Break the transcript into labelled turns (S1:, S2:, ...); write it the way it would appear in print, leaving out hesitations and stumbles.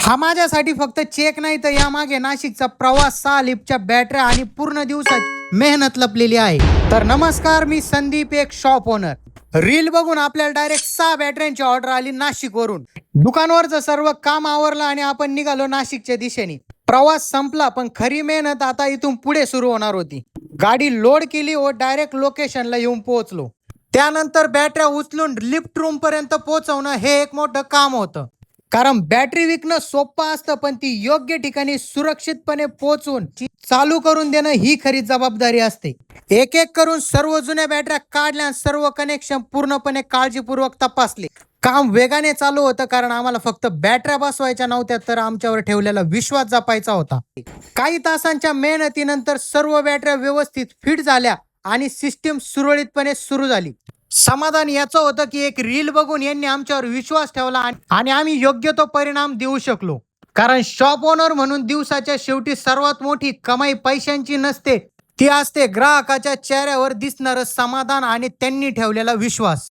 S1: हा माझ्यासाठी फक्त चेक नाही तर यामागे नाशिकचा प्रवास, 6 लिफ्टच्या बॅटऱ्या आणि पूर्ण दिवसाची मेहनत लपलेली आहे. तर नमस्कार, मी संदीप, एक शॉप ओनर. रील बघून आपल्याला डायरेक्ट 6 बॅटऱ्यांची ऑर्डर आली नाशिकवरून. दुकानावरचं सर्व काम आवरलं आणि आपण निघालो नाशिकच्या दिशेने. प्रवास संपला, पण खरी मेहनत आता इथून पुढे सुरू होणार होती. गाडी लोड केली व डायरेक्ट लोकेशनला येऊन पोहोचलो. त्यानंतर बॅटऱ्या उचलून लिफ्ट रूम पर्यंत पोहोचवणं हे एक मोठं काम होतं. कारण बॅटरी विकणं सोपं असतं, पण ती योग्य ठिकाणी सुरक्षितपणे पोहोचवून चालू करून देणं ही खरी जबाबदारी असते. एक एक करून सर्व जुन्या बॅटऱ्या काढल्या, सर्व कनेक्शन पूर्णपणे काळजीपूर्वक तपासले. काम वेगाने चालू होतं, कारण आम्हाला फक्त बॅटऱ्या बसवायच्या नव्हत्या, तर आमच्यावर ठेवलेला विश्वास जपायचा होता. काही तासांच्या मेहनतीनंतर सर्व बॅटऱ्या व्यवस्थित फिट झाल्या आणि सिस्टीम सुरळीतपणे सुरू झाली. समाधान याचं होतं की एक रील बघून यांनी आमच्यावर विश्वास ठेवला आणि आम्ही योग्य तो परिणाम देऊ शकलो. कारण शॉप ओनर म्हणून दिवसाच्या शेवटी सर्वात मोठी कमाई पैशांची नसते, ती असते ग्राहकाच्या चेहऱ्यावर दिसणारं समाधान आणि त्यांनी ठेवलेला विश्वास.